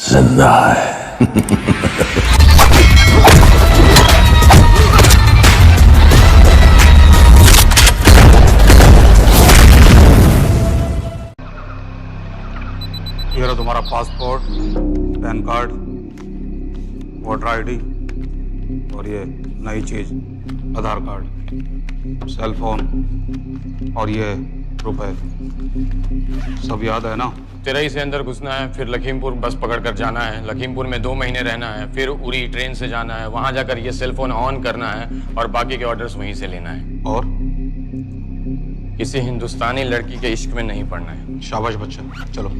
जिंदा है। ये रहा तुम्हारा passport, pan card, voter ID और ये नई चीज आधार कार्ड, सेल फोन और ये रुपए। सब याद है ना? तिरई से अंदर घुसना है, फिर लखीमपुर बस पकड़कर जाना है, लखीमपुर में 2 महीने रहना है, फिर उरी ट्रेन से जाना है, वहां जाकर ये सेल फोन ऑन करना है और बाकी के ऑर्डर्स वहीं से लेना है। और किसी हिंदुस्तानी लड़की के इश्क में नहीं पड़ना है। शाबाश बच्चा, चलो।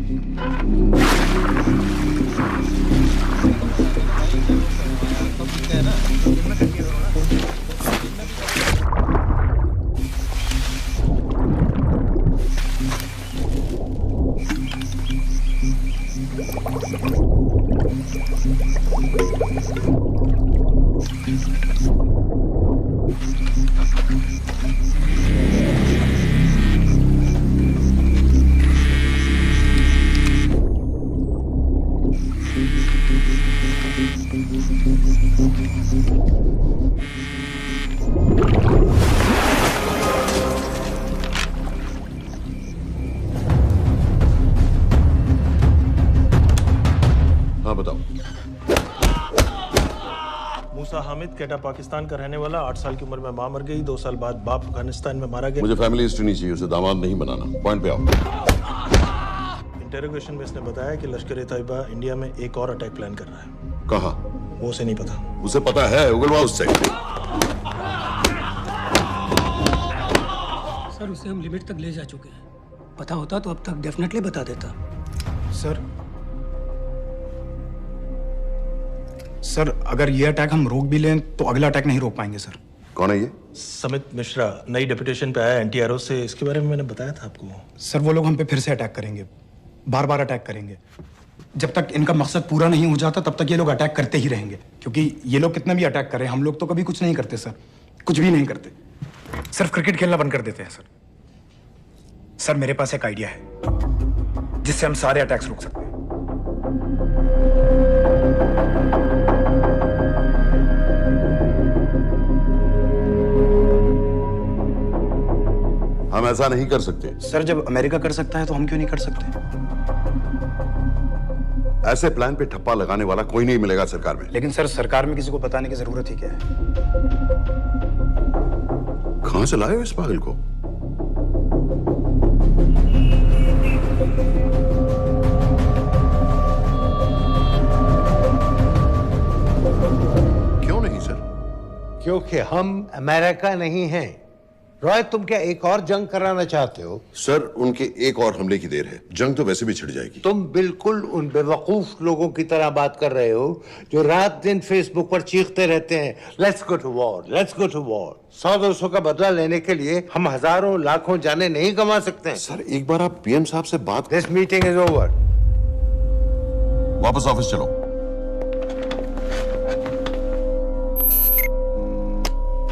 हाँ बताओ। मूसा हामिद केटा पाकिस्तान का रहने वाला, 8 साल की उम्र में मां मर गई, 2 साल बाद बाप अफगानिस्तान में मारा गया। मुझे फैमिली हिस्ट्री नहीं चाहिए, उसे दामाद नहीं बनाना। पॉइंट पे आओ। इंटेरोगेशन में इसने बताया कि लश्कर ए तैयबा इंडिया में एक और अटैक प्लान कर रहा है। कहाँ? वो उसे नहीं पता। उसे पता है, उगलवा उससे। सर उसे हम लिमिट तक ले जा चुके हैं। पता होता तो अब तक डेफिनेटली बता देता। सर अगर ये अटैक हम रोक भी लें तो अगला अटैक नहीं रोक पाएंगे सर। कौन है ये? समित मिश्रा नई डेपुटेशन पे आया एनटीआरओ से, इसके बारे में मैंने बताया था आपको। सर वो लोग हम पे फिर से अटैक करेंगे, बार बार अटैक करेंगे। जब तक इनका मकसद पूरा नहीं हो जाता तब तक ये लोग अटैक करते ही रहेंगे, क्योंकि ये लोग कितना भी अटैक करें हम लोग तो कभी कुछ नहीं करते सर, कुछ भी नहीं करते। सिर्फ क्रिकेट खेलना बंद कर देते हैं सर। सर मेरे पास एक आइडिया है जिससे हम सारे अटैक्स रोक सकते हैं। हम ऐसा नहीं कर सकते। सर जब अमेरिका कर सकता है तो हम क्यों नहीं कर सकते? ऐसे प्लान पे ठप्पा लगाने वाला कोई नहीं मिलेगा सरकार में। लेकिन सर सरकार में किसी को बताने की जरूरत ही क्या है? कहां से लाए हो इस पागल को? क्यों नहीं सर? क्योंकि हम अमेरिका नहीं हैं। रॉय तुम क्या एक और जंग कराना चाहते हो? सर उनके एक और हमले की देर है, जंग तो वैसे भी छिड़ जाएगी। तुम बिल्कुल उन बेवकूफ लोगों की तरह बात कर रहे हो जो रात दिन फेसबुक पर चीखते रहते हैं let's go to war, let's go to war. 100-200 का बदला लेने के लिए हम हजारों लाखों जाने नहीं कमा सकते हैं। सर एक बार आप पीएम साहब से बात। This meeting is over. वापस ऑफिस चलो।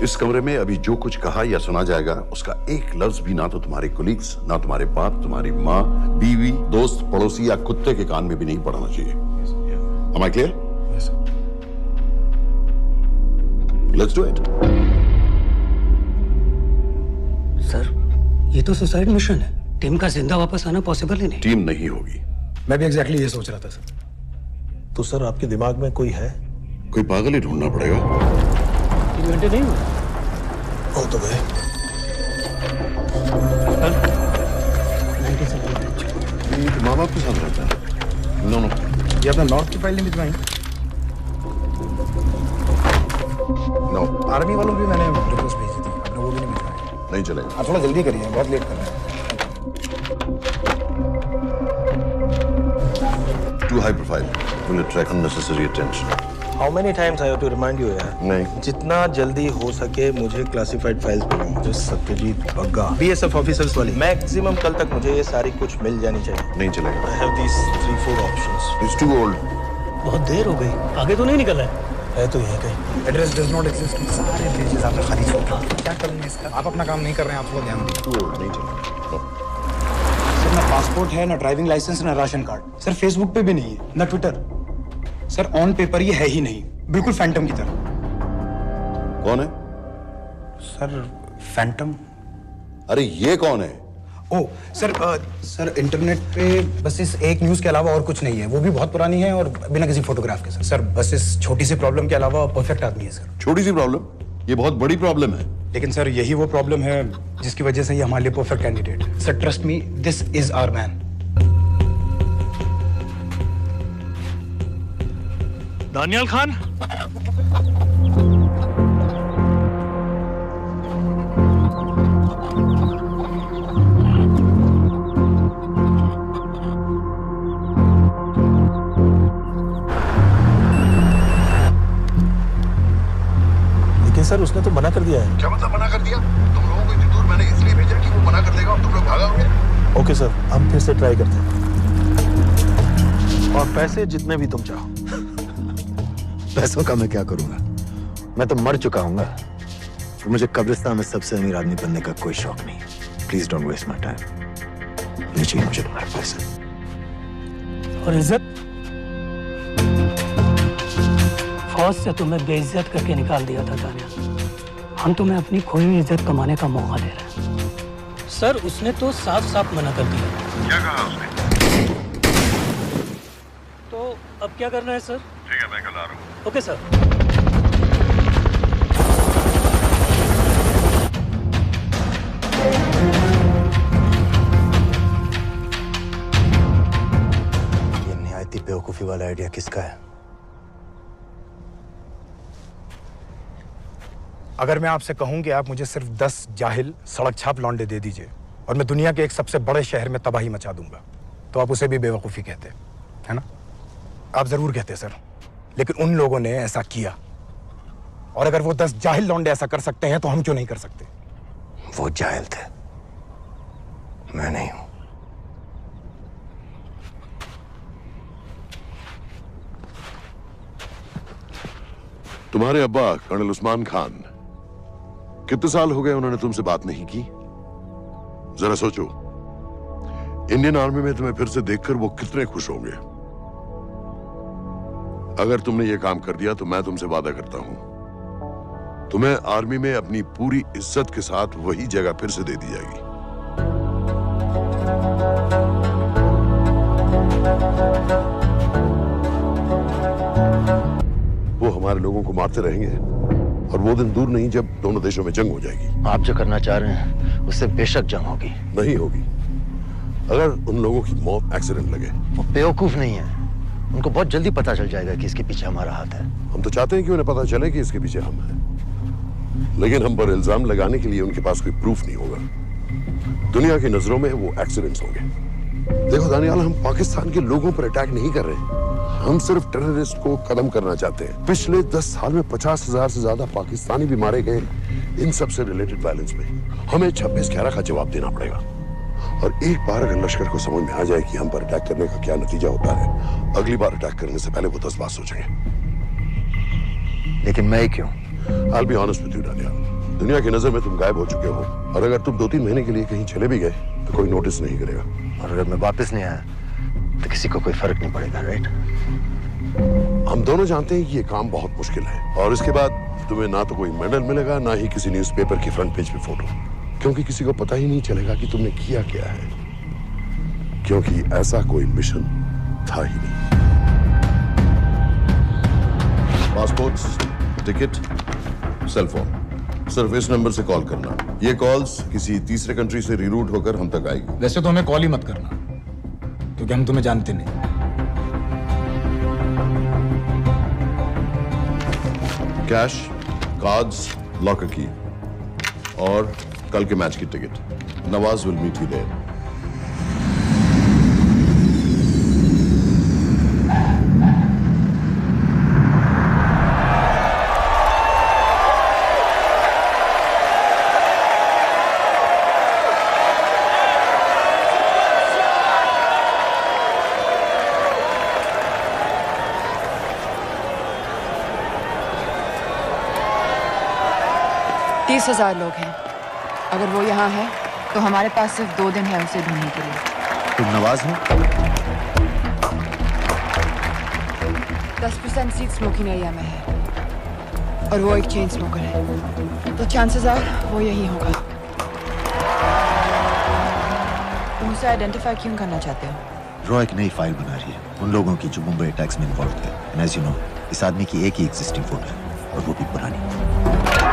इस कमरे में अभी जो कुछ कहा या सुना जाएगा उसका एक लफ्ज भी ना तो तुम्हारे कोलीग्स, ना तुम्हारे बाप, तुम्हारी माँ, बीवी, दोस्त, पड़ोसी या कुत्ते के कान में भी नहीं पड़ना चाहिए। Am I clear? Yes, sir. Let's do it. Sir ये तो सुसाइड मिशन है। टीम का जिंदा वापस आना पॉसिबल ही नहीं। टीम नहीं होगी। मैं भी एग्जैक्टली ये सोच रहा था सर। तो सर आपके दिमाग में कोई है? कोई पागल ही ढूंढना पड़ेगा। 3 घंटे नहीं हुए। हो तो गए। माँ बाप के साथ रहता है। नो नो, ये अपना नॉर्थ की फाइल नहीं भिजवाई? नो आर्मी वालों की मैंने रिक्वेस्ट भेजी थी, आपने वो भी नहीं भिजवाई। नहीं चलेगा। आप थोड़ा जल्दी करिए, बहुत लेट कर रहे हैं। Too high profile will attract unnecessary attention. How many times I have to remind you यार? नहीं। जितना जल्दी हो सके मुझे क्लासिफाइड फाइल्स बनाओ। जो सत्यजीत बग्गा बीएसएफ ऑफिसर्स वाली, मैक्सिमम कल तक मुझे ये सारी कुछ मिल जानी चाहिए। नहीं चलेगा। I have these 3-4 options. It's too old. बहुत देर हो गई, आगे तो नहीं निकला है। है तो यहीं कहीं। Address does not exist. सारे पेजेस आपने खाली छोड़ दिए। क्या करेंगे इसका? आप अपना काम नहीं कर रहे हैं, आप थोड़ा ध्यान दीजिए। Too old. नहीं चलेगा। No. सर ना पासपोर्ट है, ना ड्राइविंग लाइसेंस, ना राशन कार्ड। सर फेसबुक पे भी नहीं है, ना ट्विटर। सर ऑन पेपर ये है ही नहीं, बिल्कुल फैंटम की तरह। कौन है? Sir Phantom? अरे ये कौन है? ओह सर इंटरनेट पे बस इस एक न्यूज़ के अलावा और कुछ नहीं है, वो भी बहुत पुरानी है और बिना किसी फोटोग्राफ के। सर बस इस छोटी सी प्रॉब्लम के अलावा परफेक्ट आदमी है सर। छोटी सी प्रॉब्लम? ये बहुत बड़ी प्रॉब्लम है। लेकिन सर यही वो प्रॉब्लम है जिसकी वजह से ये हमारे लिए परफेक्ट कैंडिडेट है। Sir trust me, this is our man. Daniel Khan, लेकिन सर उसने तो मना कर दिया है। क्या मतलब मना कर दिया? तुम लोगों को इतनी दूर मैंने इसलिए भेजा कि वो मना कर देगा और तुम लोग भागोगे। ओके सर, हम फिर से ट्राई करते हैं। और पैसे जितने भी तुम चाहो। पैसों का मैं क्या करूंगा? मैं तो मर चुका हूँ। और मुझे कब्रिस्तान में सबसे अमीर आदमी बनने का कोई शौक नहीं। Please don't waste my time. नहीं चाहिए मुझे तुम्हारे पैसे। और इज्जत? फौज से तुम्हें बेइज्जत करके निकाल दिया था दानिया। हम तुम्हें अपनी खोई हुई इज्जत कमाने का मौका दे रहे हैं। सर उसने तो साफ साफ मना कर दिया। क्या कहा उसने? तो अब क्या करना है सर? ठीक है, मैं कल आ रहा हूँ। Okay sir. ये निहायती बेवकूफी वाला आइडिया किसका है? अगर मैं आपसे कहूं कि आप मुझे सिर्फ 10 जाहिल सड़क छाप लौंडे दे दीजिए और मैं दुनिया के एक सबसे बड़े शहर में तबाही मचा दूंगा, तो आप उसे भी बेवकूफ़ी कहते, है ना? आप जरूर कहते सर, लेकिन उन लोगों ने ऐसा किया। और अगर वो 10 जाहिल लौंडे ऐसा कर सकते हैं तो हम क्यों नहीं कर सकते? वो जाहिल थे, मैं नहीं हूं। तुम्हारे अब्बा कर्नल उस्मान खान, कितने साल हो गए उन्होंने तुमसे बात नहीं की? जरा सोचो, इंडियन आर्मी में तुम्हें फिर से देखकर वो कितने खुश होंगे। अगर तुमने ये काम कर दिया तो मैं तुमसे वादा करता हूं, तुम्हें आर्मी में अपनी पूरी इज्जत के साथ वही जगह फिर से दे दी जाएगी। वो हमारे लोगों को मारते रहेंगे और वो दिन दूर नहीं जब दोनों देशों में जंग हो जाएगी। आप जो करना चाह रहे हैं उससे बेशक जंग होगी। नहीं होगी अगर उन लोगों की मौत एक्सीडेंट लगे। वो बेवकूफ नहीं है, उनको बहुत जल्दी पता चल जाएगा कि इसके पीछे हमारा हाथ है। हम तो चाहते हैं कि उन्हें पता चले कि इसके पीछे हम हैं, लेकिन हम पर इल्जाम लगाने के लिए उनके पास कोई प्रूफ नहीं होगा। दुनिया की नजरों में वो एक्सीडेंट्स होंगे। देखो दानियाल, हम पाकिस्तान के लोगों पर अटैक नहीं कर रहे, हम सिर्फ टेररिस्ट को खत्म करना चाहते हैं। पिछले 10 साल में 50,000 से ज्यादा पाकिस्तानी भी मारे गए इन सब से रिलेटेड वायलेंस में। हमें 26/11 का जवाब देना पड़ेगा। और एक बार अगर लश्कर को समझ में आ जाए कि हम पर अटैक करने का क्या नतीजा होता है, अगली बार अटैक करने से पहले वो 10 बार सोचेंगे। लेकिन मैं क्यों? I'll be honest with you, Daniyal, दुनिया की नजर में तुम गायब हो चुके हो और अगर तुम 2-3 महीने के लिए कहीं चले भी गए तो कोई नोटिस नहीं करेगा। और अगर मैं वापस नहीं आया तो किसी को कोई फर्क नहीं पड़ेगा, राइट? हम दोनों जानते हैं कि ये काम बहुत मुश्किल है और इसके बाद तुम्हें ना तो कोई मेडल मिलेगा, ना ही किसी न्यूज़पेपर की फ्रंट पेज पे फोटो, क्योंकि किसी को पता ही नहीं चलेगा कि तुमने किया क्या है, क्योंकि ऐसा कोई मिशन था ही नहीं। पासपोर्ट्स, टिकट, सेल फोन, सिर्फ इस नंबर से कॉल करना। ये कॉल्स किसी तीसरे कंट्री से रीरूट होकर हम तक आएगी। वैसे तो हमें कॉल ही मत करना, क्योंकि हम तुम्हें जानते नहीं। कैश, कार्ड्स, लॉकर की और कल के मैच की ticket. Nawaz will meet you there. तीस 30,000 लोग हैं। अगर वो यहाँ है तो हमारे पास सिर्फ 2 दिन है उसे ढूंढने के लिए। तुम नवाज हो? 10% सीट स्मोकिंग एरिया में है और वो एक चेन स्मोकर है, तो चांसेस आर वो यही होगा। तुम उसे आइडेंटिफाई क्यों करना चाहते हो? रॉ एक नई फाइल बना रही है उन लोगों की जो मुंबई अटैक्स में इन्वॉल्व थे। एंड एज यू नो, इस आदमी की एक ही एग्जिस्टिंग फोटो है और वो भी पुरानी।